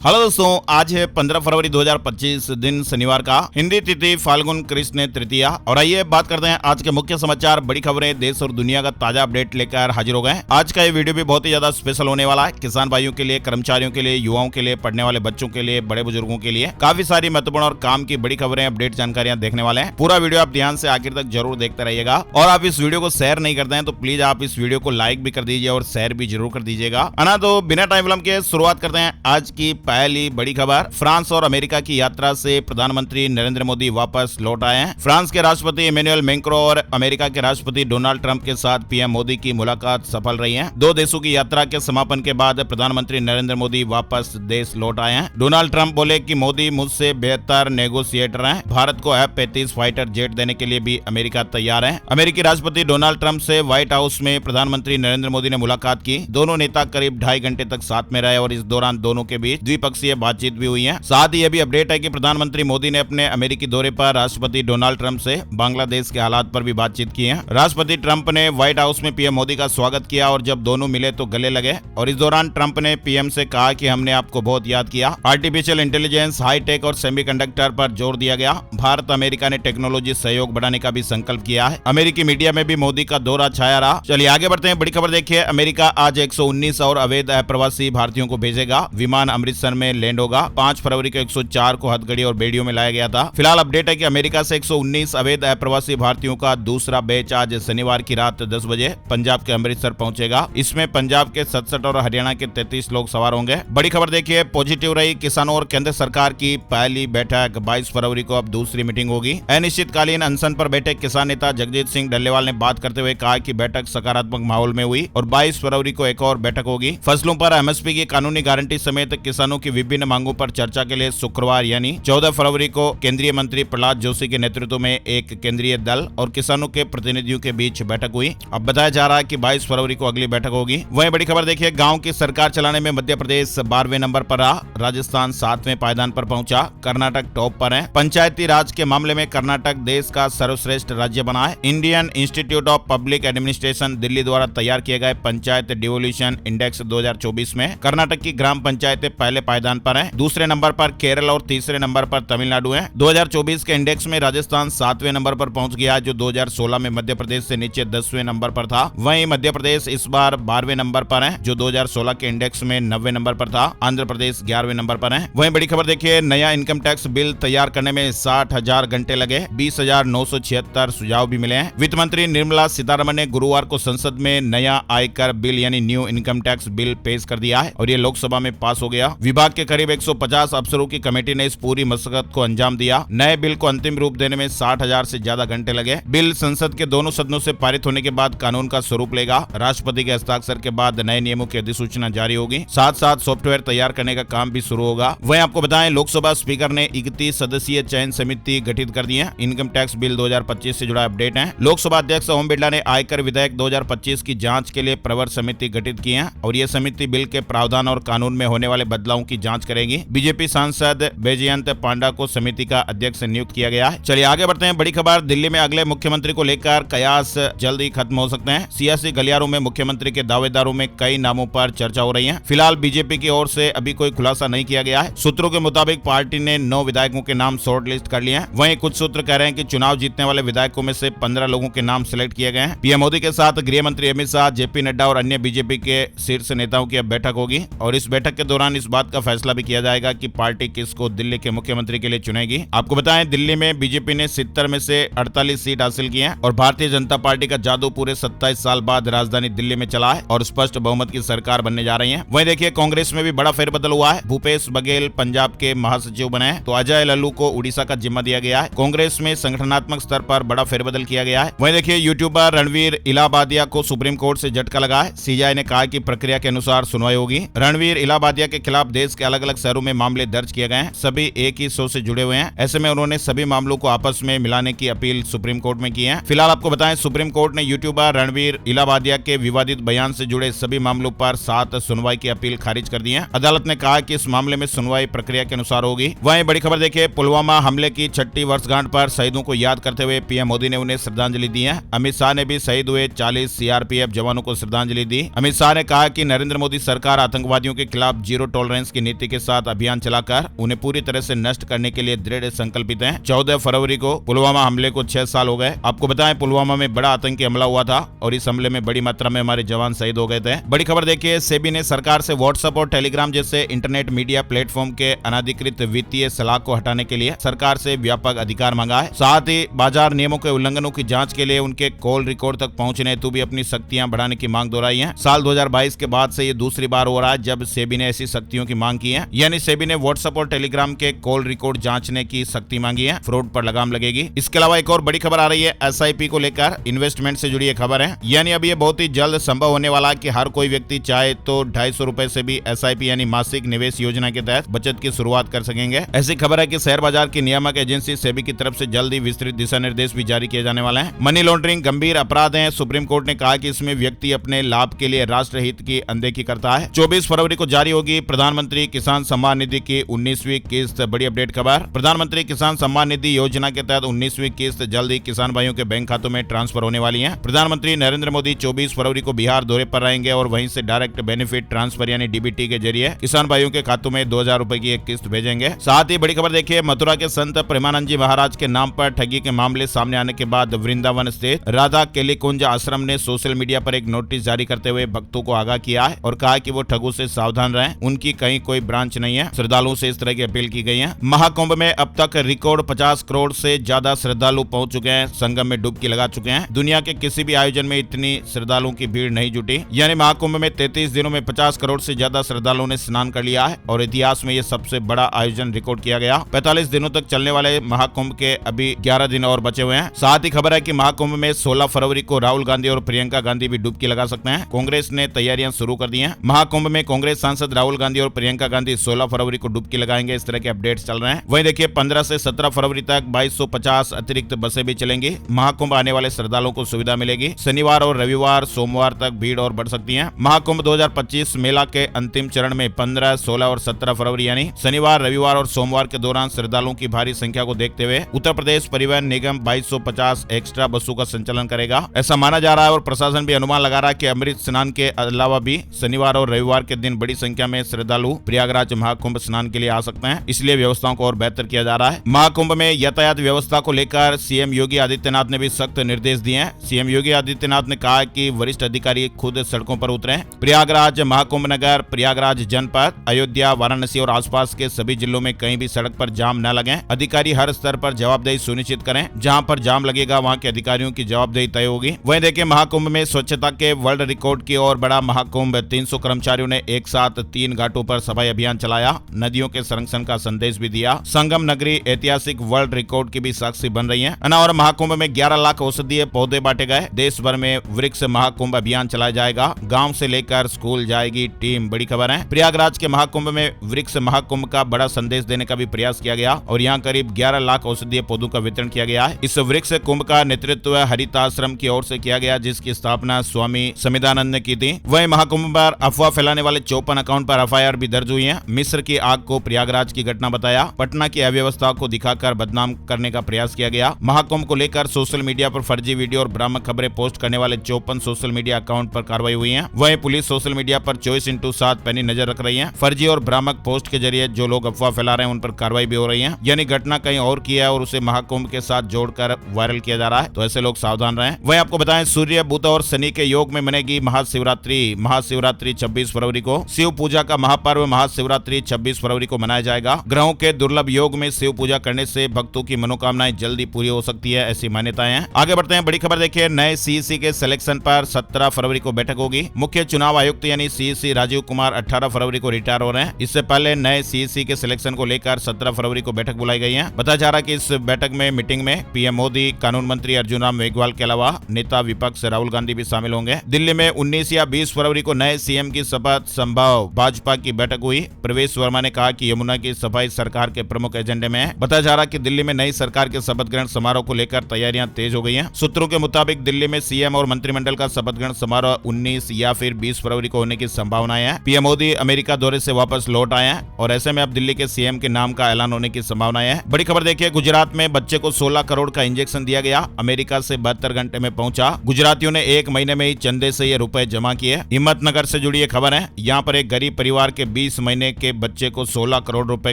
Hello दोस्तों, आज है 15 फरवरी 2025 दिन शनिवार का। हिंदी तिथि फाल्गुन कृष्ण तृतीया। और आइए बात करते हैं आज के मुख्य समाचार, बड़ी खबरें, देश और दुनिया का ताजा अपडेट लेकर हाजिर हो गए। आज का ये वीडियो भी बहुत ही ज्यादा स्पेशल होने वाला है। किसान भाइयों के लिए, कर्मचारियों के लिए, युवाओं के लिए, पढ़ने वाले बच्चों के लिए, बड़े बुजुर्गों के लिए काफी सारी महत्वपूर्ण और काम की बड़ी खबरें, अपडेट जानकारियां देखने वाले हैं। पूरा वीडियो आप ध्यान से आखिर तक जरूर देखते रहिएगा। और आप इस वीडियो को शेयर नहीं करते हैं तो प्लीज आप इस वीडियो को लाइक भी कर दीजिए और शेयर भी जरूर कर दीजिएगा, है ना। तो बिना टाइम विलंब के शुरुआत करते हैं आज की पहली बड़ी खबर। फ्रांस और अमेरिका की यात्रा से प्रधानमंत्री नरेंद्र मोदी वापस लौट आए हैं। फ्रांस के राष्ट्रपति इमैनुअल मैक्रों और अमेरिका के राष्ट्रपति डोनाल्ड ट्रंप के साथ पीएम मोदी की मुलाकात सफल रही है। दो देशों की यात्रा के समापन के बाद प्रधानमंत्री नरेंद्र मोदी वापस देश लौट आए हैं। डोनाल्ड ट्रंप बोले कि मोदी मुझसे बेहतर नेगोशिएटर हैं। भारत को F-35 फाइटर जेट देने के लिए भी अमेरिका तैयार है। अमेरिकी राष्ट्रपति डोनाल्ड ट्रंप से व्हाइट हाउस में प्रधानमंत्री नरेंद्र मोदी ने मुलाकात की। दोनों नेता करीब 2.5 घंटे तक साथ में रहे और इस दौरान दोनों के बीच द्विपक्षीय बातचीत भी हुई है। साथ ही यह भी अपडेट है कि प्रधानमंत्री मोदी ने अपने अमेरिकी दौरे पर राष्ट्रपति डोनाल्ड ट्रंप से बांग्लादेश के हालात पर भी बातचीत की है। राष्ट्रपति ट्रंप ने व्हाइट हाउस में पीएम मोदी का स्वागत किया और जब दोनों मिले तो गले लगे। और इस दौरान ट्रंप ने पीएम से कहा कि हमने आपको बहुत याद किया। आर्टिफिशियल इंटेलिजेंस, हाईटेक और सेमीकंडक्टर पर जोर दिया गया। भारत अमेरिका ने टेक्नोलॉजी सहयोग बढ़ाने का भी संकल्प किया है। अमेरिकी मीडिया में भी मोदी का दौरा छाया रहा। चलिए आगे बढ़ते हैं। बड़ी खबर देखिए, अमेरिका आज 119 और अवैध अप्रवासी भारतीयों को भेजेगा। विमान अमृतसर में लैंड होगा। 5 फरवरी को 104 को हथगड़ी और बेड़ियों में लाया गया था। फिलहाल अपडेट है कि अमेरिका से 119 अवैध अप्रवासी भारतीयों का दूसरा बैच आज शनिवार की रात 10 बजे पंजाब के अमृतसर पहुंचेगा। इसमें पंजाब के 67 और हरियाणा के 33 लोग सवार होंगे। बड़ी खबर देखिए, पॉजिटिव रही किसानों और केंद्र सरकार की पहली बैठक। 22 फरवरी को अब दूसरी मीटिंग होगी। अनिश्चितकालीन अनशन पर बैठे किसान नेता जगजीत सिंह डल्लेवाल ने बात करते हुए कहा कि बैठक सकारात्मक माहौल में हुई और 22 फरवरी को एक और बैठक होगी। फसलों पर एमएसपी की कानूनी गारंटी समेत किसानों की विभिन्न मांगों पर चर्चा के लिए शुक्रवार यानी 14 फरवरी को केंद्रीय मंत्री प्रहलाद जोशी के नेतृत्व में एक केंद्रीय दल और किसानों के प्रतिनिधियों के बीच बैठक हुई। अब बताया जा रहा है कि 22 फरवरी को अगली बैठक होगी। वहीं बड़ी खबर देखिए, गांव की सरकार चलाने में मध्य प्रदेश 12वें नंबर पर रहा। राजस्थान 7वें पायदान पर पहुंचा। कर्नाटक टॉप पर है। पंचायती राज के मामले में कर्नाटक देश का सर्वश्रेष्ठ राज्य बना है। Indian institute of public administration Delhi द्वारा तैयार किए गए पंचायत डिवोल्यूशन इंडेक्स 2024 में कर्नाटक की ग्राम पंचायतें पहले पायदान पर है। दूसरे नंबर पर केरल और तीसरे नंबर पर तमिलनाडु है। 2024 के इंडेक्स में राजस्थान 7वें नंबर पर पहुंच गया, जो 2016 में मध्य प्रदेश से नीचे 10वें नंबर पर था। वहीं मध्य प्रदेश इस बार 12वें नंबर पर है, जो 2016 के इंडेक्स में 90वें नंबर पर था। आंध्र प्रदेश 11वें नंबर पर है। वहीं बड़ी खबर देखिए, नया इनकम टैक्स बिल तैयार करने में 60,000 घंटे लगे। 20,976 सुझाव भी मिले हैं। वित्त मंत्री निर्मला सीतारमण ने गुरुवार को संसद में नया आयकर बिल यानी न्यू इनकम टैक्स बिल पेश कर दिया है और ये लोकसभा में पास हो गया। विभाग के करीब 150 अफसरों की कमेटी ने इस पूरी मशक्कत को अंजाम दिया। नए बिल को अंतिम रूप देने में 60,000 से ज्यादा घंटे लगे। बिल संसद के दोनों सदनों से पारित होने के बाद कानून का स्वरूप लेगा। राष्ट्रपति के हस्ताक्षर के बाद नए नियमों की अधिसूचना जारी होगी। साथ साथ सॉफ्टवेयर तैयार करने का काम भी शुरू होगा। वहीं आपको बताएं, लोकसभा स्पीकर ने 31 सदस्यीय चयन समिति गठित कर दी है। इनकम टैक्स बिल 2025 से जुड़ा अपडेट है। लोकसभा अध्यक्ष ओम बिरला ने आयकर विधेयक 2025 की जांच के लिए प्रवर समिति गठित की है और ये समिति बिल के प्रावधान और कानून में होने वाले बदलावों की जांच करेगी। बीजेपी सांसद बैजयंत पांडा को समिति का अध्यक्ष नियुक्त किया गया है। चलिए आगे बढ़ते हैं। बड़ी खबर, दिल्ली में अगले मुख्यमंत्री को लेकर कयास जल्द ही खत्म हो सकते हैं। सियासी गलियारों में मुख्यमंत्री के दावेदारों में कई नामों पर चर्चा हो रही है। फिलहाल बीजेपी की ओर से अभी कोई खुलासा नहीं किया गया है। सूत्रों के मुताबिक पार्टी ने 9 विधायकों के नाम शॉर्ट लिस्ट कर लिए हैं। वहीं कुछ सूत्र कह रहे हैं कि चुनाव जीतने वाले विधायकों में से 15 लोगों के नाम सिलेक्ट किए गए हैं। पीएम मोदी के साथ गृह मंत्री अमित शाह, जेपी नड्डा और अन्य बीजेपी के शीर्ष नेताओं की अब बैठक होगी और इस बैठक के दौरान इस बात का फैसला भी किया जाएगा कि पार्टी किसको दिल्ली के मुख्यमंत्री के लिए चुनेगी। आपको बताएं, दिल्ली में बीजेपी ने 70 में से 48 सीट हासिल की है और भारतीय जनता पार्टी का जादू पूरे 27 साल बाद राजधानी दिल्ली में चला है और स्पष्ट बहुमत की सरकार बनने जा रही है। वहीं देखिए, कांग्रेस में भी बड़ा फेरबदल हुआ है। भूपेश बघेल पंजाब के महासचिव बने हैं तो अजय लल्लू को उड़ीसा का जिम्मा दिया गया है। कांग्रेस में संगठनात्मक स्तर पर बड़ा फेरबदल किया गया है। वहीं देखिए, यूट्यूबर रणवीर इलाहाबादिया को सुप्रीम कोर्ट से झटका लगा है। सीजेआई ने कहा कि प्रक्रिया के अनुसार सुनवाई होगी। रणवीर इलाहाबादिया के खिलाफ देश के अलग अलग शहरों में मामले दर्ज किए गए हैं। सभी एक ही शो से जुड़े हुए हैं। ऐसे में उन्होंने सभी मामलों को आपस में मिलाने की अपील सुप्रीम कोर्ट में की है। फिलहाल आपको बताएं, सुप्रीम कोर्ट ने यूट्यूबर रणवीर इलाहाबादिया के विवादित बयान से जुड़े सभी मामलों पर 7 सुनवाई की अपील खारिज कर दी है। अदालत ने कहा कि इस मामले में सुनवाई प्रक्रिया के अनुसार होगी। वहीं बड़ी खबर देखिए, पुलवामा हमले की 6ठी वर्षगांठ पर शहीदों को याद करते हुए पीएम मोदी ने उन्हें श्रद्धांजलि दी है। अमित शाह ने भी शहीद हुए 40 सीआरपीएफ जवानों को श्रद्धांजलि दी। अमित शाह ने कहा कि नरेंद्र मोदी सरकार आतंकवादियों के खिलाफ जीरो टॉलरेंस वायलेंस की नीति के साथ अभियान चलाकर उन्हें पूरी तरह से नष्ट करने के लिए दृढ़ संकल्पित हैं। 14 फरवरी को पुलवामा हमले को 6 साल हो गए। आपको बताएं, पुलवामा में बड़ा आतंकी हमला हुआ था और इस हमले में बड़ी मात्रा में हमारे जवान शहीद हो गए थे। बड़ी खबर देखिए, सेबी ने सरकार से व्हाट्सएप और टेलीग्राम जैसे इंटरनेट मीडिया प्लेटफॉर्म के अनाधिकृत वित्तीय सलाह को हटाने के लिए सरकार से व्यापक अधिकार मांगा है। साथ ही बाजार नियमों के उल्लंघनों की जांच के लिए उनके कॉल रिकॉर्ड तक पहुंचने हेतु भी अपनी सख्तियां बढ़ाने की मांग दोहराई है। साल 2022 के बाद से ये दूसरी बार हो रहा है जब सेबी ने ऐसी सख्तियों की मांग की है। यानी सेबी ने व्हाट्सएप और टेलीग्राम के कॉल रिकॉर्ड जांचने की सख्ती मांगी है। फ्रॉड पर लगाम लगेगी। इसके अलावा एक और बड़ी खबर आ रही है SIP को लेकर, इन्वेस्टमेंट से जुड़ी खबर है। यानी अब ये बहुत ही जल्द संभव होने वाला है कि हर कोई व्यक्ति चाहे तो 250 रुपए से भी SIP यानी मासिक निवेश योजना के तहत बचत की शुरुआत कर सकेंगे। ऐसी खबर है कि शेयर बाजार की नियामक एजेंसी सेबी की तरफ से जल्द ही विस्तृत दिशा निर्देश भी जारी किए जाने वाले हैं। मनी लॉन्ड्रिंग गंभीर अपराध है। सुप्रीम कोर्ट ने कहा कि इसमें व्यक्ति अपने लाभ के लिए राष्ट्र हित की अनदेखी करता है। 24 फरवरी को जारी होगी प्रधानमंत्री किसान सम्मान निधि की 19वीं किस्त। बड़ी अपडेट खबर, प्रधानमंत्री किसान सम्मान निधि योजना के तहत 19वीं किस्त जल्द ही किसान भाइयों के बैंक खातों में ट्रांसफर होने वाली है। प्रधानमंत्री नरेंद्र मोदी 24 फरवरी को बिहार दौरे पर रहेंगे और वहीं से डायरेक्ट बेनिफिट ट्रांसफर यानी DBT के जरिए किसान भाइयों के खातों में 2000 रुपए की एक किस्त भेजेंगे। साथ ही बड़ी खबर देखिए, मथुरा के संत प्रेमानंद जी महाराज के नाम पर ठगी के मामले सामने आने के बाद वृंदावन स्थित राधा केलीकुंज आश्रम ने सोशल मीडिया पर एक नोटिस जारी करते हुए भक्तों को आगाह किया है और कहा कि वो ठगों से सावधान रहें। उनकी कहीं कोई ब्रांच नहीं है। श्रद्धालुओं से इस तरह की अपील की गई है। महाकुंभ में अब तक रिकॉर्ड 50 करोड़ से ज्यादा श्रद्धालु पहुंच चुके हैं, संगम में डुबकी लगा चुके हैं। दुनिया के किसी भी आयोजन में इतनी श्रद्धालुओं की भीड़ नहीं जुटी। यानी महाकुंभ में 33 दिनों में 50 करोड़ से ज्यादा श्रद्धालुओं ने स्नान कर लिया है और इतिहास में यह सबसे बड़ा आयोजन रिकॉर्ड किया गया। 45 दिनों तक चलने वाले महाकुंभ के अभी 11 दिन और बचे हुए हैं। साथ ही खबर है कि महाकुंभ में 16 फरवरी को राहुल गांधी और प्रियंका गांधी भी डुबकी लगा सकते हैं। कांग्रेस ने तैयारियां शुरू कर दी हैं। महाकुंभ में कांग्रेस सांसद राहुल गांधी और प्रियंका गांधी 16 फरवरी को डुबकी लगाएंगे। इस तरह के अपडेट्स चल रहे हैं। वहीं देखिए, 15 से 17 फरवरी तक 2250 अतिरिक्त बसें भी चलेंगी। महाकुंभ आने वाले श्रद्धालुओं को सुविधा मिलेगी। शनिवार और रविवार सोमवार तक भीड़ और बढ़ सकती है। महाकुंभ 2025 मेला के अंतिम चरण में 15, 16 और 17 फरवरी यानी शनिवार, रविवार और सोमवार के दौरान श्रद्धालुओं की भारी संख्या को देखते हुए उत्तर प्रदेश परिवहन निगम 2250 एक्स्ट्रा बसों का संचालन करेगा, ऐसा माना जा रहा है। और प्रशासन भी अनुमान लगा रहा है कि अमृत स्नान के अलावा भी शनिवार और रविवार के दिन बड़ी संख्या में श्रद्धालु प्रयागराज महाकुंभ स्नान के लिए आ सकते हैं। इसलिए व्यवस्थाओं को और बेहतर किया जा रहा है। महाकुंभ में यातायात व्यवस्था को लेकर सीएम योगी आदित्यनाथ ने भी सख्त निर्देश दिए हैं। सीएम योगी आदित्यनाथ ने कहा कि वरिष्ठ अधिकारी खुद सड़कों पर उतरे। प्रयागराज, महाकुंभ नगर, प्रयागराज जनपद, अयोध्या, वाराणसी और आसपास के सभी जिलों में कहीं भी सड़क पर जाम न लगे। अधिकारी हर स्तर पर जवाबदेही सुनिश्चित करें। जहां पर जाम लगेगा वहां के अधिकारियों की जवाबदेही तय होगी। वहीं देखिए, महाकुंभ में स्वच्छता के वर्ल्ड रिकॉर्ड की ओर बढ़ा महाकुंभ। 300 कर्मचारियों ने एक साथ 3 घाटों पर सफाई अभियान चलाया। नदियों के संरक्षण का संदेश भी दिया। संगम नगरी ऐतिहासिक वर्ल्ड रिकॉर्ड की भी साक्षी बन रही है। और महाकुंभ में 11 लाख औषधीय पौधे बांटे गए। देश भर में वृक्ष महाकुंभ अभियान चलाया जाएगा। गांव से लेकर स्कूल जाएगी टीम। बड़ी खबर है। प्रयागराज के महाकुंभ में वृक्ष महाकुंभ का बड़ा संदेश देने का भी प्रयास किया गया और यहाँ करीब 11 लाख औषधीय पौधों का वितरण किया गया है। इस वृक्ष कुंभ का नेतृत्व हरिताश्रम की ओर से किया गया, जिसकी स्थापना स्वामी समिदानंद ने की थी। वहीं महाकुंभ पर अफवाह फैलाने वाले 54 अकाउंट पर FIR भी दर्ज हुई है। मिस्र की आग को प्रयागराज की घटना बताया। पटना की अव्यवस्था को दिखाकर बदनाम करने का प्रयास किया गया। महाकुंभ को लेकर सोशल मीडिया पर फर्जी वीडियो और भ्रामक खबरें पोस्ट करने वाले 54 सोशल मीडिया अकाउंट पर कार्रवाई हुई है। वहीं पुलिस सोशल मीडिया पर 24/7 पैनी नजर रख रही है। फर्जी और भ्रामक पोस्ट के जरिए जो लोग अफवाह फैला रहे हैं उन पर कार्रवाई भी हो रही है। यानी घटना कहीं और की है और उसे महाकुंभ के साथ जोड़कर वायरल किया जा रहा है, तो ऐसे लोग सावधान रहें। वहीं आपको बताएं, सूर्य, बुध और शनि के योग में मनेगी महाशिवरात्रि। महाशिवरात्रि 26 फरवरी को। शिव पूजा का महापर्व महाशिवरात्रि 26 फरवरी को मनाया जाएगा। ग्रहों के दुर्लभ योग में शिव पूजा करने से भक्तों की मनोकामनाएं जल्दी पूरी हो सकती है, ऐसी मान्यताएं हैं। आगे बढ़ते हैं। बड़ी खबर देखिए, नए CEC के सिलेक्शन पर 17 फरवरी को बैठक होगी। मुख्य चुनाव आयुक्त यानी CEC राजीव कुमार 18 फरवरी को रिटायर हो रहे हैं। इससे पहले नए CEC के सिलेक्शन को लेकर 17 फरवरी को बैठक बुलाई गई है। बताया जा रहा है कि इस बैठक में मीटिंग में PM मोदी, कानून मंत्री अर्जुन राम मेघवाल के अलावा नेता विपक्ष राहुल गांधी भी शामिल होंगे। दिल्ली में 19 या 20 फरवरी को नए CM की शपथ संभव। भाजपा की बैठक हुई। प्रवेश वर्मा ने कहा कि यमुना की सफाई सरकार के प्रमुख एजेंडे में है। बताया जा रहा है कि दिल्ली में नई सरकार के शपथ ग्रहण समारोह को लेकर तैयारियां तेज हो गई हैं। सूत्रों के मुताबिक दिल्ली में CM और मंत्रिमंडल का शपथ ग्रहण समारोह 19 या फिर 20 फरवरी को होने की संभावनाएं हैं। PM मोदी अमेरिका दौरे से वापस लौट आए हैं और ऐसे में अब दिल्ली के CM के नाम का ऐलान होने की संभावनाएं हैं। बड़ी खबर देखिए, गुजरात में बच्चे को 16 करोड़ का इंजेक्शन दिया गया। अमेरिका से 72 घंटे में पहुंचा। गुजरातियों ने 1 महीने में ही चंदे से ये रुपए जमा किए। हिम्मतनगर से जुड़ी ये खबर है। यहाँ पर एक गरीब परिवार के 20 महीने के बच्चे को 16 करोड़ रुपए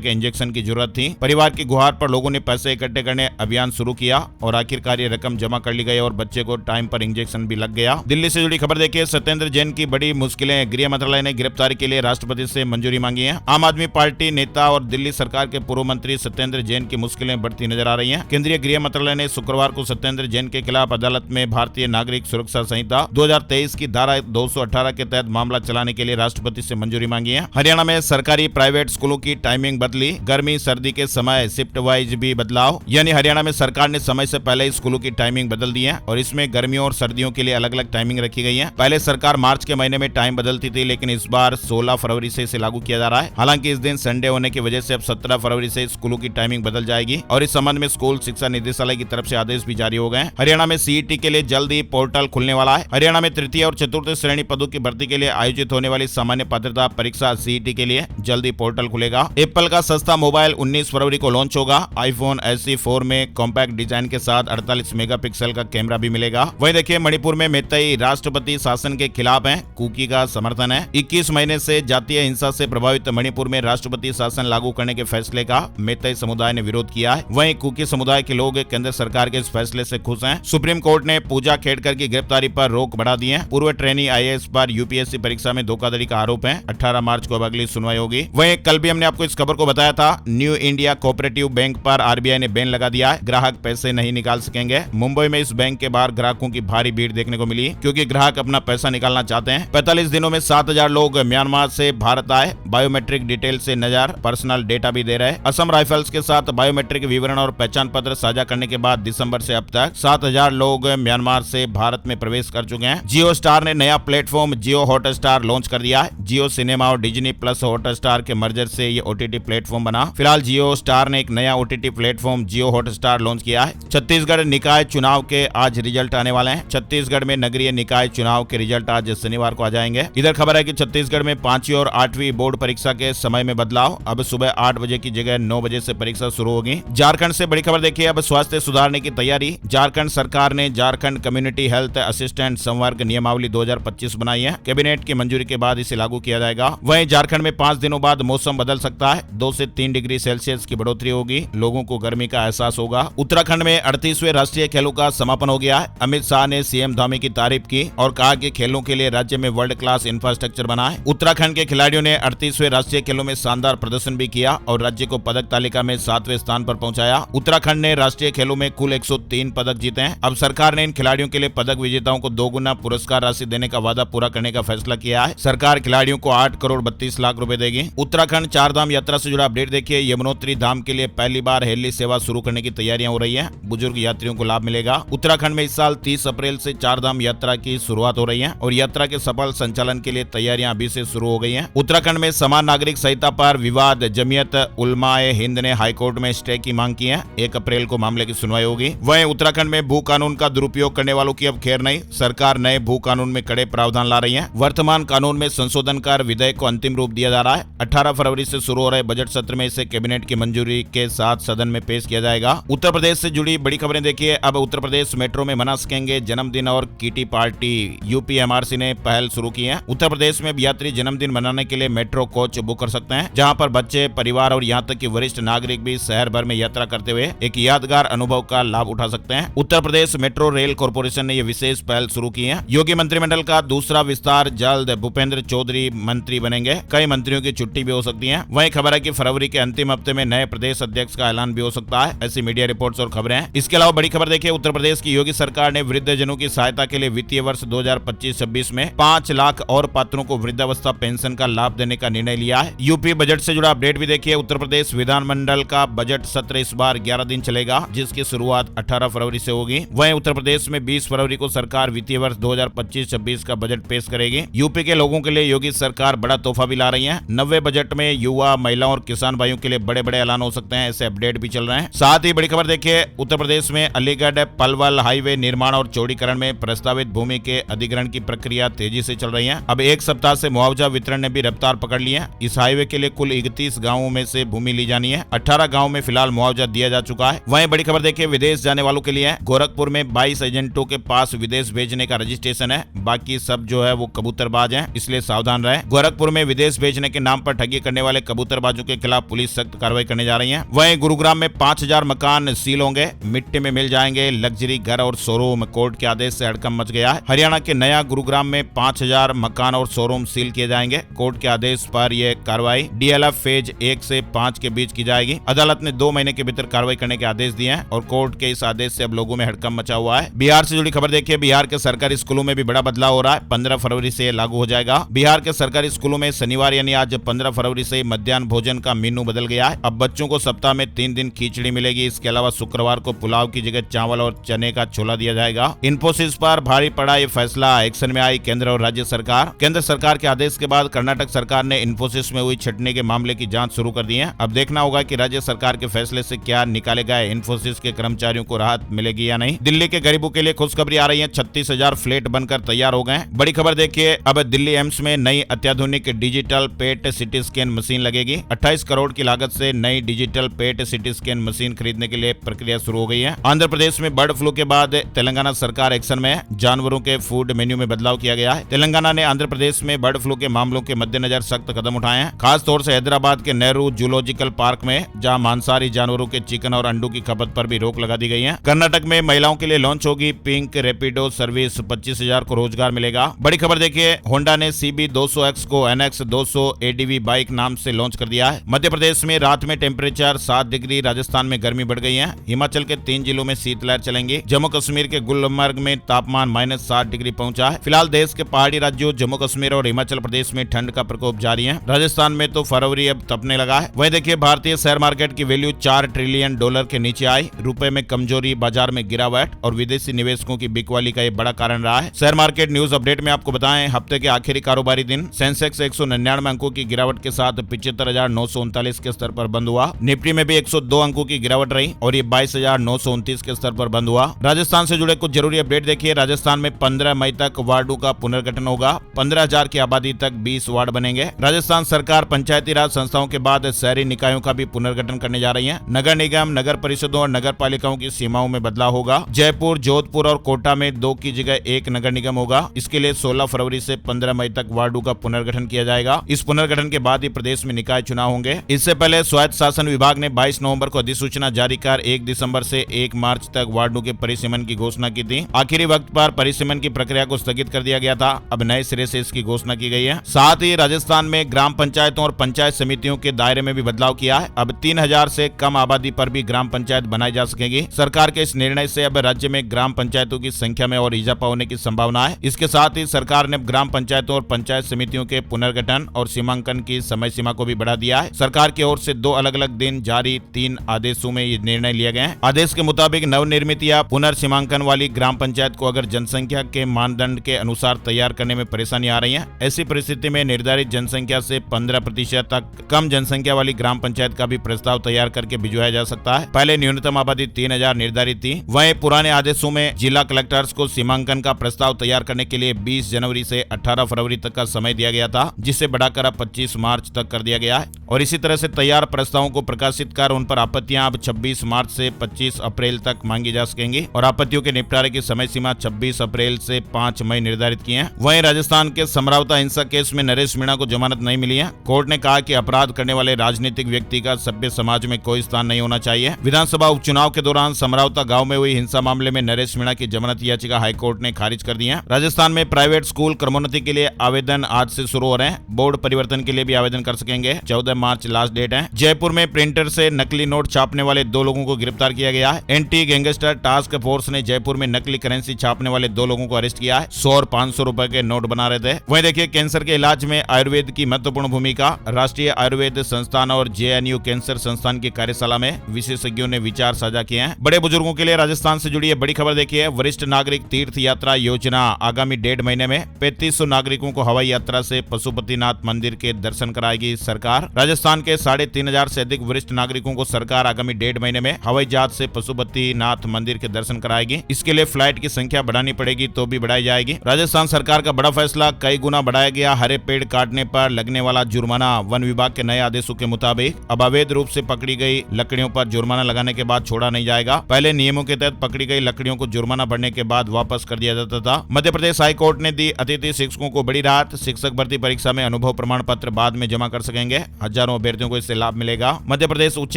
के इंजेक्शन की जरूरत थी। परिवार की गुहार पर लोगों ने पैसे इकट्ठे करने अभियान शुरू किया और आखिरकार ये रकम जमा कर ली गई और बच्चे को टाइम पर इंजेक्शन भी लग गया। दिल्ली से जुड़ी खबर देखिए, सत्येंद्र जैन की बड़ी मुश्किलें, गृह मंत्रालय ने गिरफ्तारी के लिए राष्ट्रपति से मंजूरी मांगी है। आम आदमी पार्टी नेता और दिल्ली सरकार के पूर्व मंत्री सत्येंद्र जैन की मुश्किलें बढ़ती नजर आ रही हैं। केंद्रीय गृह मंत्रालय ने शुक्रवार को सत्येंद्र जैन के खिलाफ अदालत में भारतीय नागरिक सुरक्षा संहिता 2023 की धारा 218 के तहत मामला चलाने के लिए राष्ट्रपति से मंजूरी मांगी है। हरियाणा में सरकारी प्राइवेट स्कूलों की टाइमिंग बदली, गर्मी सर्दी के समय शिफ्ट वाइज भी बदलाव, यानी हरियाणा में सरकार ने समय से पहले स्कूलों की टाइमिंग बदल दी है और इसमें गर्मियों और सर्दियों के लिए अलग अलग टाइमिंग रखी गई है। पहले सरकार मार्च के महीने में टाइम बदलती थी, लेकिन इस बार 16 फरवरी से इसे लागू किया जा रहा है। हालांकि इस दिन संडे होने की वजह से अब 17 फरवरी से स्कूलों की टाइमिंग बदल जाएगी और इस संबंध में स्कूल शिक्षा निदेशालय की तरफ से आदेश भी जारी हो गए। हरियाणा में सीईटी के लिए जल्द ही पोर्टल खुलने वाला है। हरियाणा में तृतीय और चतुर्थ श्रेणी पदों की भर्ती के लिए आयोजित होने वाली सामान्य पात्रता परीक्षा सीईटी के लिए जल्द ही पोर्टल खुलेगा। एप्पल का सस्ता मोबाइल 19 फरवरी को लॉन्च होगा। आईफोन SE 4 में कॉम्पैक्ट डिजाइन के साथ 48 मेगापिक्सल का कैमरा भी मिलेगा। वहीं देखिए, मणिपुर में मेतई राष्ट्रपति शासन के खिलाफ है, कुकी का समर्थन है। 21 महीने से जातीय हिंसा से प्रभावित मणिपुर में राष्ट्रपति शासन लागू करने के फैसले का मेतई समुदाय ने विरोध किया है। वहीं कुकी समुदाय के लोग केंद्र सरकार के इस फैसले से खुश हैं। सुप्रीम कोर्ट ने पूजा खेड़कर की गिरफ्तारी पर रोक बढ़ा दी है। पूर्व ट्रेनी IAS पर UPSC परीक्षा में धोखाधड़ी का आरोप है। 18 मार्च को अब अगली सुनवाई होगी। वहीं कल भी हमने आपको इस खबर को बताया था, न्यू इंडिया कोऑपरेटिव बैंक पर RBI ने बैन लगा दिया है। ग्राहक पैसे नहीं निकाल सकेंगे। मुंबई में इस बैंक के बाहर ग्राहकों की भारी भीड़ देखने को मिली, क्योंकि ग्राहक अपना पैसा निकालना चाहते हैं। 45 दिनों में 7000 लोग म्यांमार से भारत आए। बायोमेट्रिक डिटेल से नजर, पर्सनल डेटा भी दे रहे। असम राइफल्स के साथ बायोमेट्रिक विवरण और पहचान पत्र साझा करने के बाद दिसंबर से अब तक 7000 लोग म्यांमार से भारत में प्रवेश कर चुके हैं। जियो स्टार ने नया प्लेटफॉर्म जियो हॉटस्टार लॉन्च कर दिया है। जियो सिनेमा और डिज्नी प्लस हॉटस्टार के मर्जर से ये OTT प्लेटफॉर्म बना। फिलहाल जियो स्टार ने एक नया OTT प्लेटफॉर्म जियो हॉटस्टार लॉन्च किया है। छत्तीसगढ़ निकाय चुनाव के आज रिजल्ट आने वाले हैं। छत्तीसगढ़ में नगरीय निकाय चुनाव के रिजल्ट आज शनिवार को आ जाएंगे। इधर खबर है कि छत्तीसगढ़ में 5वीं और 8वीं बोर्ड परीक्षा के समय में बदलाव, अब सुबह 8 बजे की जगह 9 बजे से परीक्षा शुरू होगी। झारखंड से बड़ी खबर देखिए, अब स्वास्थ्य सुधारने की तैयारी। झारखंड सरकार ने झारखंड कम्युनिटी हेल्थ असिस्टेंट संवर्ग नियमावली 2025 बनाई है। कैबिनेट की मंजूरी के बाद इसे लागू किया जाएगा। वहीं झारखंड में 5 दिनों बाद मौसम बदल सकता है। 2 से 3 डिग्री सेल्सियस की बढ़ोतरी होगी। लोगों को गर्मी का एहसास होगा। उत्तराखंड में 38वें राष्ट्रीय खेलों का समापन हो गया है। अमित शाह ने CM धामी की तारीफ की और कहा कि खेलों के लिए राज्य में वर्ल्ड क्लास इंफ्रास्ट्रक्चर बना है। उत्तराखंड के खिलाड़ियों ने 38वें राष्ट्रीय खेलों में शानदार प्रदर्शन भी किया और राज्य को पदक तालिका में 7वें स्थान पर पहुंचाया। उत्तराखंड ने राष्ट्रीय खेलों में कुल 103 पदक जीते हैं। अब सरकार ने इन खिलाड़ियों के लिए पदक विजेताओं को 2 गुना पुरस्कार राशि देने का वादा पूरा करने का फैसला किया है। सरकार खिलाड़ियों को 8 करोड़ 32 लाख रुपए देगी। उत्तराखंड 4 धाम यात्रा से जुड़ा अपडेट देखिए। यमुनोत्री धाम के लिए पहली बार हेली सेवा शुरू करने की तैयारियां हो रही है। बुजुर्ग यात्रियों को लाभ मिलेगा। उत्तराखंड में इस साल 30 अप्रैल से 4 धाम यात्रा की शुरुआत हो रही है और यात्रा के सफल संचालन के लिए तैयारियां अभी से शुरू हो गई हैं। उत्तराखंड में समान नागरिक संहिता पर विवाद, जमीयत उलमाए हिंद ने हाईकोर्ट में स्टे की मांग की है। 1 अप्रैल को मामले की सुनवाई होगी। वहीं उत्तराखंड में भू कानून का दुरुपयोग करने वालों की अब खैर नहीं। सरकार नए भू कानून में कड़े प्रावधान ला रही है। वर्तमान कानून में संशोधन कर विधेयक को अंतिम रूप दिया जा रहा है। 18 फरवरी से शुरू हो रहे बजट सत्र में इसे कैबिनेट की मंजूरी के साथ सदन में पेश किया जाएगा। उत्तर प्रदेश से जुड़ी बड़ी खबरें देखिए। अब उत्तर प्रदेश मेट्रो में मना सकेंगे जन्मदिन और किटी पार्टी। UPMRC ने पहल शुरू की है। उत्तर प्रदेश में यात्री जन्मदिन मनाने के लिए मेट्रो कोच बुक कर सकते हैं, जहां पर बच्चे, परिवार और यहां तक कि वरिष्ठ नागरिक भी शहर भर में यात्रा करते हुए एक यादगार अनुभव का लाभ उठा सकते हैं। Uttar Pradesh metro rail corporation ने यह विशेष पहल शुरू की है। योगी मंत्रिमंडल का दूसरा विस्तार जल्द, भूपेंद्र चौधरी मंत्री बनेंगे। कई मंत्रियों की छुट्टी भी हो सकती है। वहीं खबर है कि फरवरी के अंतिम हफ्ते में नए प्रदेश अध्यक्ष का ऐलान भी हो सकता है। ऐसी मीडिया रिपोर्ट्स और खबरें हैं। इसके अलावा बड़ी खबर देखिए, उत्तर प्रदेश की योगी सरकार ने वृद्धजनों की सहायता के लिए वित्तीय वर्ष 2025-26 में 5 लाख और पात्रों को वृद्धावस्था पेंशन का लाभ देने का निर्णय लिया है। यूपी बजट से जुड़ा अपडेट भी देखिए। उत्तर प्रदेश विधानमंडल का बजट सत्र इस बार 11 दिन चलेगा, जिसकी शुरुआत 18 फरवरी से होगी। वहीं उत्तर प्रदेश में 20 फरवरी को सरकार वित्तीय वर्ष 2025-26 का बजट पेश करेगी। यूपी के लोगों के लिए योगी सरकार बड़ा तोहफा भी ला रही है। नवे बजट में युवा, महिलाओं और किसान भाइयों के लिए बड़े बड़े ऐलान हो सकते हैं, ऐसे अपडेट भी चल रहे हैं। साथ ही बड़ी खबर देखिए, उत्तर प्रदेश में अलीगढ़ पलवल हाईवे निर्माण और चौड़ीकरण में प्रस्तावित भूमि के अधिग्रहण की प्रक्रिया तेजी से चल रही है। अब 1 सप्ताह से मुआवजा वितरण ने भी रफ्तार पकड़ ली है। इस हाईवे के लिए कुल 31 गाँवों में से भूमि ली जानी है। 18 गाँव में फिलहाल मुआवजा दिया जा चुका है। वहीं बड़ी खबर देखिए, विदेश जाने वालों के लिए गोरखपुर में 22 एजेंटों के पास विदेश भेजने का रजिस्ट्रेशन है। बाकी सब जो है वो कबूतरबाज हैं, इसलिए सावधान रहे। गोरखपुर में विदेश विदेश भेजने के नाम पर ठगी करने वाले कबूतरबाजों के खिलाफ पुलिस सख्त कार्रवाई करने जा रही है। वहीं गुरुग्राम में 5000 मकान सील होंगे, मिट्टी में मिल जाएंगे लग्जरी घर और शोरूम। कोर्ट के आदेश से हड़कंप मच गया है। हरियाणा के नया गुरुग्राम में 5000 मकान और शोरूम सील किए जाएंगे। कोर्ट के आदेश पर यह कार्रवाई DLF फेज 1 से 5 के बीच की जाएगी। अदालत ने 2 महीने के भीतर कार्रवाई करने के आदेश दिए हैं और कोर्ट के इस आदेश से अब लोगों में हड़कंप मचा हुआ है। बिहार से जुड़ी खबर देखिए, बिहार के सरकारी स्कूलों में भी बड़ा बदलाव हो रहा है। 15 फरवरी से लागू हो जाएगा। बिहार के सरकारी स्कूलों में शनिवार यानी आज 15 फरवरी से मध्याह्न भोजन का मेनू बदल गया है। अब बच्चों को सप्ताह में 3 दिन खिचड़ी मिलेगी। इसके अलावा शुक्रवार को पुलाव की जगह चावल और चने का छोला दिया जाएगा। इन्फोसिस पर भारी पड़ा ये फैसला, एक्शन में आई केंद्र और राज्य सरकार। केंद्र सरकार के आदेश के बाद कर्नाटक सरकार ने इन्फोसिस में हुई छटनी के मामले की जांच शुरू कर दी है। अब देखना होगा कि राज्य सरकार के फैसले से क्या निकाले गए इन्फोसिस के कर्मचारियों को राहत मिलेगी या नहीं। दिल्ली के गरीबों के लिए खुशखबरी आ रही है। 36,000 फ्लैट बनकर तैयार हो गए। बड़ी खबर देखिए, अब दिल्ली एम्स में नई अत्याधुनिक digital PET CT scan machine लगेगी। 28 करोड़ की लागत से नई digital PET CT scan machine खरीदने के लिए प्रक्रिया शुरू हो गई है। आंध्र प्रदेश में बर्ड फ्लू के बाद तेलंगाना सरकार एक्शन में है। जानवरों के फूड मेन्यू में बदलाव किया गया है। तेलंगाना ने आंध्र प्रदेश में बर्ड फ्लू के मामलों के मद्देनजर सख्त कदम उठाए हैं। खास तौर से हैदराबाद के नेहरू जूलॉजिकल पार्क में, जहां मांसाहारी जानवरों के चिकन और अंडों की खपत पर भी रोक लगा दी गई है। कर्नाटक में महिलाओं के लिए लॉन्च होगी पिंक रैपिडो सर्विस। 25,000 को रोजगार मिलेगा। बड़ी खबर देखिए, होंडा ने CB 200X को NX 200 ADV बाइक नाम से लॉन्च कर दिया है। मध्य प्रदेश में रात में टेम्परेचर 7 डिग्री, राजस्थान में गर्मी बढ़ गई है। हिमाचल के 3 जिलों में शीतलहर चलेंगी। जम्मू कश्मीर के गुलमर्ग में तापमान -7 डिग्री पहुंचा है। फिलहाल देश के पहाड़ी राज्यों जम्मू कश्मीर और हिमाचल प्रदेश में ठंड का प्रकोप जारी है। राजस्थान में तो फरवरी अब तपने लगा है। वहीं देखिए, भारतीय शेयर मार्केट की वैल्यू $4 ट्रिलियन के नीचे आई। रुपए में कमजोरी, बाजार में गिरावट और विदेशी निवेशकों की बिकवाली का ये बड़ा कारण रहा है। शेयर मार्केट न्यूज अपडेट में आपको बताएं, हफ्ते के आखिरी कारोबारी दिन सेंसेक्स 199 अंकों की गिरावट के साथ 75,939 के स्तर पर बंद हुआ। निफ्टी में भी 102 अंकों की गिरावट रही और ये 22,929 के स्तर पर बंद हुआ। राजस्थान से जुड़े कुछ जरूरी अपडेट देखिए, राजस्थान में 15 मई तक वार्डों का पुनर्गठन होगा। 15,000 की आबादी तक 20 वार्ड बनेंगे। राजस्थान सरकार पंचायती राज संस्थाओं के बाद शहरी निकायों का भी पुनर्गठन करने जा रही है। नगर निगम, नगर परिषदों और नगर पालिकाओं की सीमाओं में बदलाव होगा। जयपुर, जोधपुर और कोटा में 2 की जगह 1 नगर निगम होगा। इसके लिए 16 फरवरी से 15 मई तक वार्डों का पुनर्गठन किया जाएगा। इस पुनर्गठन के बाद ही प्रदेश में निकाय चुनाव होंगे। इससे पहले स्वायत्त शासन विभाग ने 22 नवंबर को अधिसूचना जारी कर 1 दिसंबर से 1 मार्च तक वार्डों के परिसीमन की घोषणा की थी। आखिरी वक्त पर परिसीमन की प्रक्रिया को स्थगित कर दिया गया था। अब नए सिरे से इसकी घोषणा की गई है। साथ ही राजस्थान में ग्राम पंचायतों और पंचायत समितियों के दायरे में भी बदलाव किया है। अब 3000 से कम आबादी पर भी ग्राम पंचायत बनाई जा सकेगी। सरकार के इस निर्णय से अब राज्य में ग्राम पंचायतों की संख्या में और इजाफा होने की संभावना है। इसके साथ ही सरकार ने ग्राम पंचायतों और पंचायत समितियों के पुनर्गठन और सीमांकन की समय सीमा को भी बढ़ा दिया है। सरकार की ओर से 2 अलग अलग दिन जारी 3 आदेशों में ये निर्णय लिया गया है। आदेश के मुताबिक नवनिर्मित या पुनर्सीमांकन वाली ग्राम पंचायत को अगर जनसंख्या के मानदंड के अनुसार तैयार करने में परेशानी आ रही है, ऐसी परिस्थिति में निर्धारित जनसंख्या से 15% तक कम जनसंख्या वाली ग्राम पंचायत का भी प्रस्ताव तैयार करके भिजवाया जा सकता है। पहले न्यूनतम आबादी 3000 निर्धारित थी। वहीं पुराने आदेशों में जिला कलेक्टर्स को सीमांकन का प्रस्ताव तैयार करने के लिए 20 जनवरी से 18 फरवरी तक का समय दिया गया था, जिसे बढ़ाकर अब 25 मार्च तक कर दिया गया है। और इसी तरह से तैयार प्रस्तावों को प्रकाशित कर उन पर आपत्तियां अब 26 मार्च से 25 अप्रैल तक मांगी जा सकेंगी और आपत्तियों के निपटारे की समय सीमा 26 अप्रैल से 5 मई निर्धारित की है। वहीं राजस्थान के समरावता हिंसा केस में नरेश मीणा को जमानत नहीं मिली है। कोर्ट ने कहा कि अपराध करने वाले राजनीतिक व्यक्ति का सभ्य समाज में कोई स्थान नहीं होना चाहिए। विधानसभा उपचुनाव के दौरान समरावता गांव में हुई हिंसा मामले में नरेश मीणा की जमानत याचिका हाईकोर्ट ने खारिज कर दी है। राजस्थान में प्राइवेट स्कूल क्रमोन्नति के लिए आवेदन आज से शुरू हो रहे हैं। बोर्ड परिवर्तन के लिए भी आवेदन कर सकेंगे। 14 मार्च लास्ट डेट है। जयपुर में प्रिंटर से नकली नोट छापने वाले 2 लोगों को गिरफ्तार किया गया है। एंटी गैंगस्टर टास्क फोर्स ने जयपुर में नकली करेंसी छापने वाले 2 लोगों को अरेस्ट किया है। 100 और 500 रुपए के नोट बना रहे थे। वहीं देखिए, कैंसर के इलाज में आयुर्वेद की महत्वपूर्ण भूमिका। राष्ट्रीय आयुर्वेद संस्थान और JNU कैंसर संस्थान की कार्यशाला में विशेषज्ञों ने विचार साझा किए हैं। बड़े बुजुर्गों के लिए राजस्थान से जुड़ी बड़ी खबर देखिए, वरिष्ठ नागरिक तीर्थ यात्रा योजना आगामी 1.5 महीने में 3500 नागरिकों को हवाई यात्रा से पशुपतिनाथ मंदिर के दर्शन कराएगी सरकार। राजस्थान के 3500 से अधिक वरिष्ठ नागरिकों को सरकार आगामी 1.5 महीने में हवाई जहाज से पशुपतिनाथ मंदिर के दर्शन कराएगी। इसके लिए फ्लाइट की संख्या बढ़ानी पड़ेगी तो भी बढ़ाई जाएगी। राजस्थान सरकार का बड़ा फैसला, कई गुना बढ़ाया गया हरे पेड़ काटने पर लगने वाला जुर्माना। वन विभाग के नए आदेशों के मुताबिक अब अवैध रूप से पकड़ी गई लकड़ियों पर जुर्माना लगाने के बाद छोड़ा नहीं जाएगा। पहले नियमों के तहत पकड़ी गई लकड़ियों को जुर्माना भरने के बाद वापस कर दिया जाता था। मध्य प्रदेश हाई कोर्ट ने दी अतिथि शिक्षकों को बड़ी राहत। शिक्षक भर्ती परीक्षा में अनुभव अनुभव प्रमाण पत्र बाद में जमा कर सकेंगे। हजारों अभ्यर्थियों को इससे लाभ मिलेगा। मध्य प्रदेश उच्च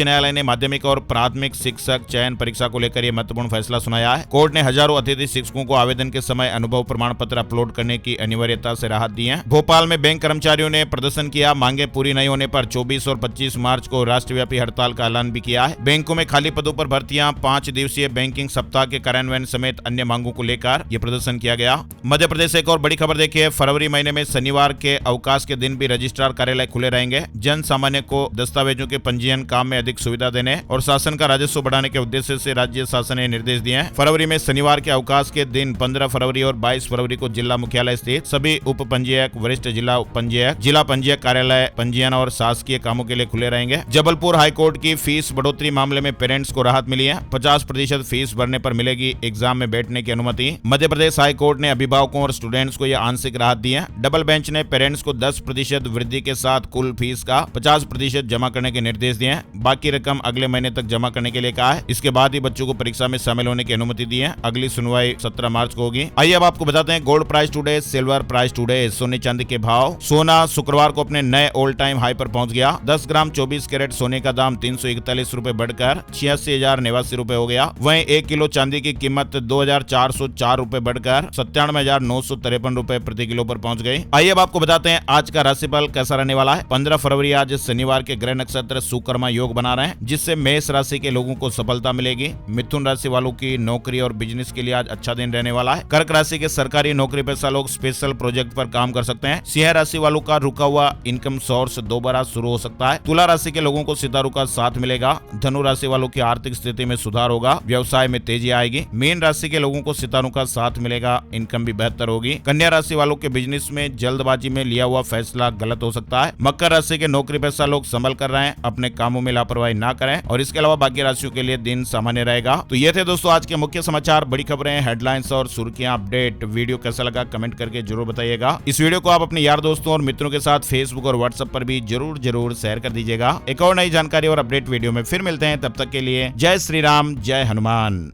न्यायालय ने माध्यमिक और प्राथमिक शिक्षक चयन परीक्षा को लेकर यह महत्वपूर्ण फैसला सुनाया है। कोर्ट ने हजारों अतिथि शिक्षकों को आवेदन के समय अनुभव प्रमाण पत्र अपलोड करने की अनिवार्यता से राहत दी है। भोपाल में बैंक कर्मचारियों ने प्रदर्शन किया। मांगे पूरी नहीं होने पर 24 और 25 मार्च को राष्ट्रव्यापी हड़ताल का ऐलान भी किया है। बैंकों में खाली पदों पर भर्तियां, 5 दिवसीय बैंकिंग सप्ताह के कार्यान्वयन समेत अन्य मांगों को लेकर यह प्रदर्शन किया गया। मध्य प्रदेश से एक और बड़ी खबर देखिए। फरवरी महीने में शनिवार के अवकाश के दिन भी रजिस्ट्रार कार्यालय खुले रहेंगे। जन सामान्य को दस्तावेजों के पंजीयन काम में अधिक सुविधा देने और शासन का राजस्व बढ़ाने के उद्देश्य से राज्य शासन ने निर्देश दिए हैं। फरवरी में शनिवार के अवकाश के दिन 15 फरवरी और 22 फरवरी को जिला मुख्यालय स्थित सभी उप पंजीयक, वरिष्ठ जिला पंजीयक, जिला पंजीयक कार्यालय पंजीयन और शासकीय कामों के लिए खुले रहेंगे। जबलपुर हाईकोर्ट की फीस बढ़ोतरी मामले में पेरेंट्स को राहत मिली है। 50% फीस भरने पर मिलेगी एग्जाम में बैठने की अनुमति। मध्य प्रदेश हाईकोर्ट ने अभिभावकों और स्टूडेंट्स को यह आंशिक राहत दी है। डबल बेंच ने पेरेंट्स को 10% वृद्धि के साथ कुल फीस का 50% जमा करने के निर्देश दिए हैं। बाकी रकम अगले महीने तक जमा करने के लिए कहा है। इसके बाद ही बच्चों को परीक्षा में शामिल होने की अनुमति दी है। अगली सुनवाई 17 मार्च को होगी। आइए अब आपको बताते हैं gold price today, silver price today, सोने चांदी के भाव। सोना शुक्रवार को अपने नए ऑल टाइम हाई पर पहुंच गया। 10 ग्राम 24 कैरेट सोने का दाम 341 रुपए बढ़कर 86,089 रुपए हो गया। वहीं 1 किलो चांदी की कीमत 2,404 रुपए बढ़कर 97,953 रुपए प्रति किलो पर पहुंच गई। आइए अब आपको बताते हैं आज का राशिफल कैसा रहने वाला है। 15 फरवरी आज शनिवार के ग्रह नक्षत्र सुकर्मा योग बना रहे हैं, जिससे मेष राशि के लोगों को सफलता मिलेगी। मिथुन राशि वालों की नौकरी और बिजनेस के लिए आज अच्छा दिन रहने वाला है। कर्क राशि के सरकारी नौकरी पेशा लोग स्पेशल प्रोजेक्ट पर काम कर सकते हैं। सिंह राशि वालों का रुका हुआ इनकम सोर्स दोबारा शुरू हो सकता है। तुला राशि के लोगों को सितारों का साथ मिलेगा। धनु राशि वालों की आर्थिक स्थिति में सुधार होगा, व्यवसाय में तेजी आएगी। मीन राशि के लोगों को सितारों का साथ मिलेगा, इनकम भी बेहतर होगी। कन्या राशि वालों के बिजनेस में जल्दबाजी में लिया हुआ फैसला गलत हो सकता है। मकर राशि के नौकरी पेशा लोग संभल कर रहे हैं, अपने कामों में लापरवाही ना करें। और इसके अलावा बाकी राशियों के लिए दिन सामान्य रहेगा। तो ये थे दोस्तों आज के मुख्य समाचार, बड़ी खबरें, हेडलाइंस और सुर्खियां, अपडेट। वीडियो कैसा लगा कमेंट करके जरूर बताइएगा। इस वीडियो को आप अपने यार दोस्तों और मित्रों के साथ फेसबुक और व्हाट्सएप पर भी जरूर शेयर कर दीजिएगा। एक और नई जानकारी और अपडेट वीडियो में फिर मिलते हैं, तब तक के लिए जय श्री राम, जय हनुमान।